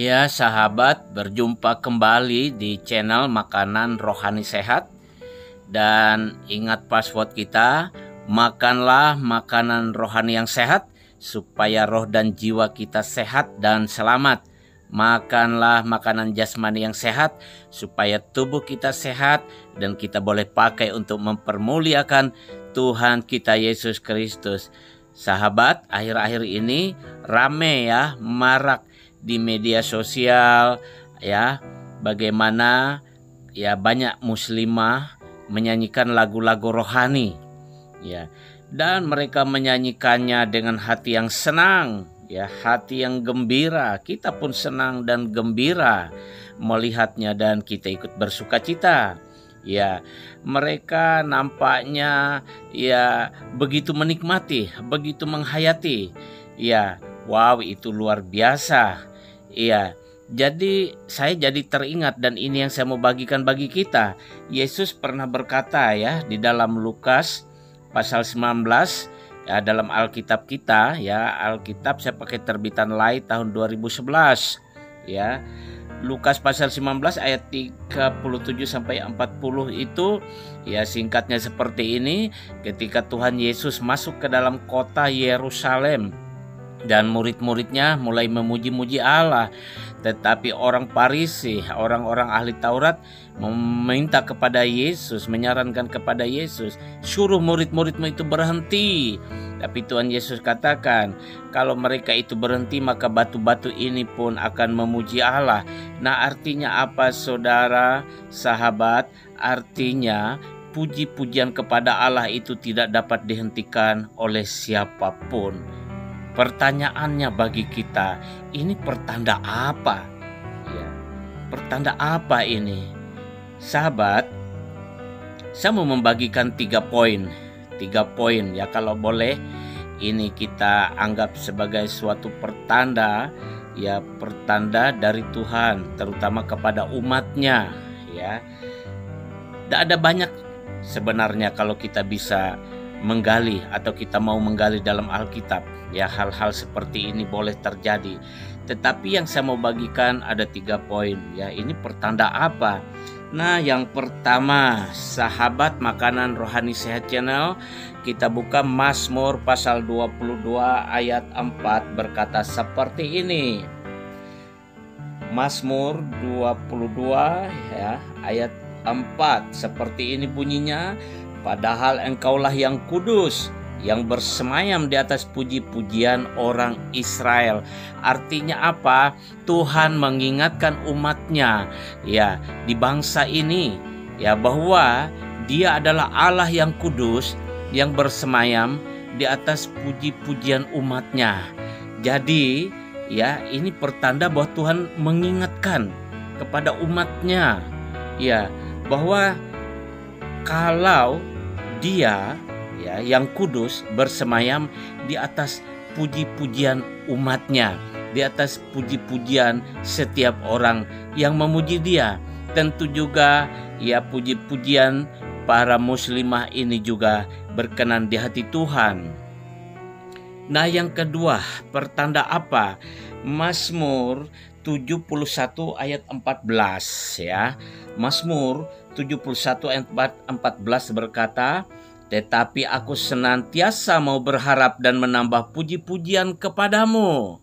Ya sahabat, berjumpa kembali di channel Makanan Rohani Sehat. Dan ingat password kita, makanlah makanan rohani yang sehat supaya roh dan jiwa kita sehat dan selamat. Makanlah makanan jasmani yang sehat supaya tubuh kita sehat dan kita boleh pakai untuk mempermuliakan Tuhan kita Yesus Kristus. Sahabat, akhir-akhir ini rame ya, marak di media sosial ya, bagaimana ya banyak muslimah menyanyikan lagu-lagu rohani ya, dan mereka menyanyikannya dengan hati yang senang ya, hati yang gembira. Kita pun senang dan gembira melihatnya dan kita ikut bersukacita ya. Mereka nampaknya ya begitu menikmati, begitu menghayati ya. Wow, itu luar biasa. Iya, jadi saya jadi teringat, dan ini yang saya mau bagikan bagi kita. Yesus pernah berkata ya di dalam Lukas pasal 19 ya, dalam Alkitab kita ya, Alkitab saya pakai terbitan Light tahun 2011 ya. Lukas pasal 19 ayat 37 sampai 40 itu ya, singkatnya seperti ini. Ketika Tuhan Yesus masuk ke dalam kota Yerusalem dan murid-muridnya mulai memuji-muji Allah, tetapi orang Farisi, orang-orang ahli Taurat meminta kepada Yesus, menyarankan kepada Yesus, suruh murid-muridmu itu berhenti. Tapi Tuhan Yesus katakan, kalau mereka itu berhenti maka batu-batu ini pun akan memuji Allah. Nah, artinya apa saudara, sahabat? Artinya puji-pujian kepada Allah itu tidak dapat dihentikan oleh siapapun. Pertanyaannya bagi kita, ini pertanda apa? Ya, pertanda apa ini? Sahabat, saya mau membagikan 3 poin. 3 poin ya, kalau boleh ini kita anggap sebagai suatu pertanda ya, pertanda dari Tuhan terutama kepada umatnya ya. Tidak ada banyak sebenarnya kalau kita bisa menggali atau kita mau menggali dalam Alkitab ya, hal-hal seperti ini boleh terjadi. Tetapi yang saya mau bagikan ada 3 poin ya. Ini pertanda apa? Nah, yang pertama, sahabat Makanan Rohani Sehat Channel, kita buka Mazmur pasal 22 ayat 4 berkata seperti ini. Mazmur 22 ya, ayat 4 seperti ini bunyinya, padahal engkaulah yang kudus, yang bersemayam di atas puji-pujian orang Israel. Artinya apa? Tuhan mengingatkan umatnya ya, di bangsa ini ya, bahwa Dia adalah Allah yang kudus, yang bersemayam di atas puji-pujian umatnya. Jadi ya, ini pertanda bahwa Tuhan mengingatkan kepada umatnya ya, bahwa kalau Dia ya yang kudus bersemayam di atas puji-pujian umatnya, di atas puji-pujian setiap orang yang memuji Dia. Tentu juga ya, puji-pujian para muslimah ini juga berkenan di hati Tuhan. Nah, yang kedua, pertanda apa? Mazmur 71 ayat 14 ya. Mazmur 71 ayat 14 berkata, tetapi aku senantiasa mau berharap dan menambah puji-pujian kepadamu.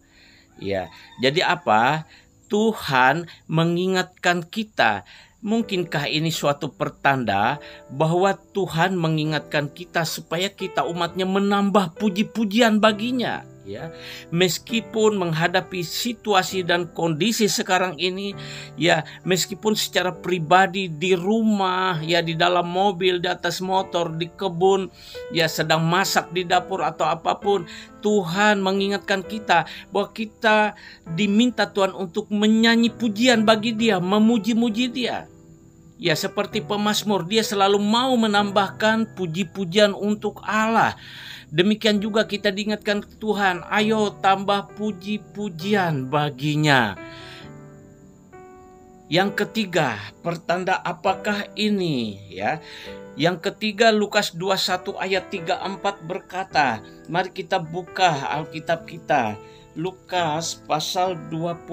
Ya, jadi apa? Tuhan mengingatkan kita. Mungkinkah ini suatu pertanda bahwa Tuhan mengingatkan kita supaya kita umatnya menambah puji-pujian baginya ya, meskipun menghadapi situasi dan kondisi sekarang ini ya, meskipun secara pribadi di rumah ya, di dalam mobil, di atas motor, di kebun ya, sedang masak di dapur atau apapun, Tuhan mengingatkan kita bahwa kita diminta Tuhan untuk menyanyi pujian bagi Dia, memuji-muji Dia. Ya, seperti pemazmur, dia selalu mau menambahkan puji-pujian untuk Allah. Demikian juga kita diingatkan Tuhan, ayo tambah puji-pujian baginya. Yang ketiga, pertanda apakah ini ya? Yang ketiga, Lukas 21 ayat 34 berkata, mari kita buka Alkitab kita. Lukas pasal 21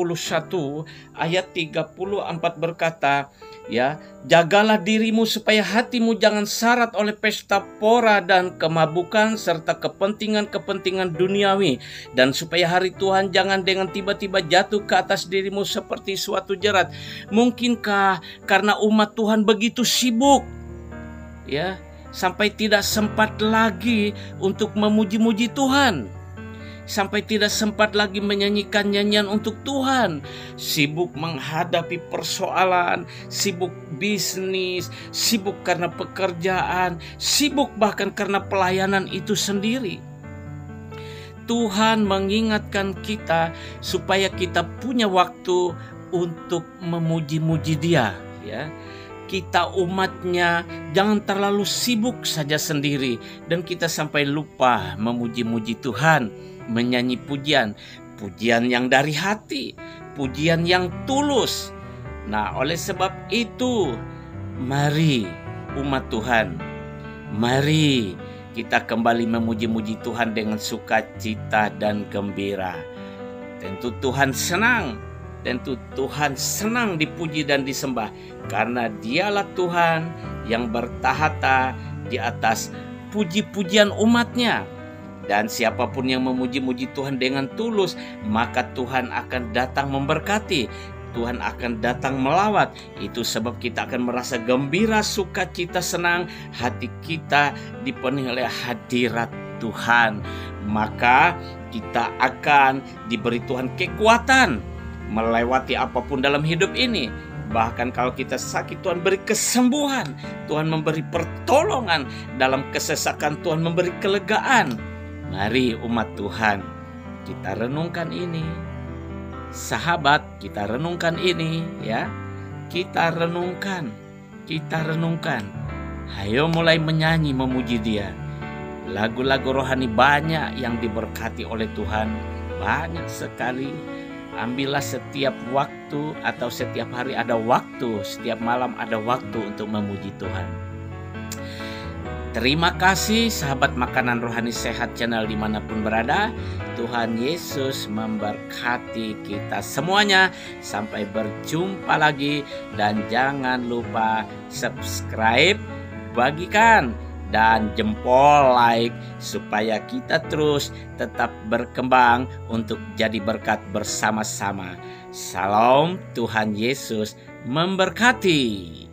ayat 34 berkata, ya, jagalah dirimu supaya hatimu jangan syarat oleh pesta pora dan kemabukan serta kepentingan-kepentingan duniawi, dan supaya hari Tuhan jangan dengan tiba-tiba jatuh ke atas dirimu seperti suatu jerat. Mungkinkah karena umat Tuhan begitu sibuk, ya, sampai tidak sempat lagi untuk memuji-muji Tuhan, sampai tidak sempat lagi menyanyikan nyanyian untuk Tuhan, sibuk menghadapi persoalan, sibuk bisnis, sibuk karena pekerjaan, sibuk bahkan karena pelayanan itu sendiri. Tuhan mengingatkan kita supaya kita punya waktu untuk memuji-muji Dia, ya. Kita umatnya jangan terlalu sibuk saja sendiri dan kita sampai lupa memuji-muji Tuhan, menyanyi pujian yang dari hati, pujian yang tulus. Nah, oleh sebab itu, mari umat Tuhan, mari kita kembali memuji-muji Tuhan dengan sukacita dan gembira. Tentu Tuhan senang, tentu Tuhan senang dipuji dan disembah, karena Dialah Tuhan yang bertahta di atas puji-pujian umatnya. Dan siapapun yang memuji-muji Tuhan dengan tulus, maka Tuhan akan datang memberkati, Tuhan akan datang melawat. Itu sebab kita akan merasa gembira, sukacita, senang, hati kita dipenuhi oleh hadirat Tuhan. Maka kita akan diberi Tuhan kekuatan melewati apapun dalam hidup ini. Bahkan kalau kita sakit, Tuhan beri kesembuhan, Tuhan memberi pertolongan. Dalam kesesakan, Tuhan memberi kelegaan. Mari umat Tuhan, kita renungkan ini. Sahabat, kita renungkan ini, ya. Kita renungkan. Ayo mulai menyanyi, memuji Dia. Lagu-lagu rohani banyak yang diberkati oleh Tuhan, banyak sekali. Ambillah setiap waktu atau setiap hari ada waktu, setiap malam ada waktu untuk memuji Tuhan. Terima kasih sahabat Makanan Rohani Sehat channel dimanapun berada. Tuhan Yesus memberkati kita semuanya. Sampai berjumpa lagi. Dan jangan lupa subscribe, bagikan, dan jempol like supaya kita terus tetap berkembang untuk jadi berkat bersama-sama. Salam, Tuhan Yesus memberkati.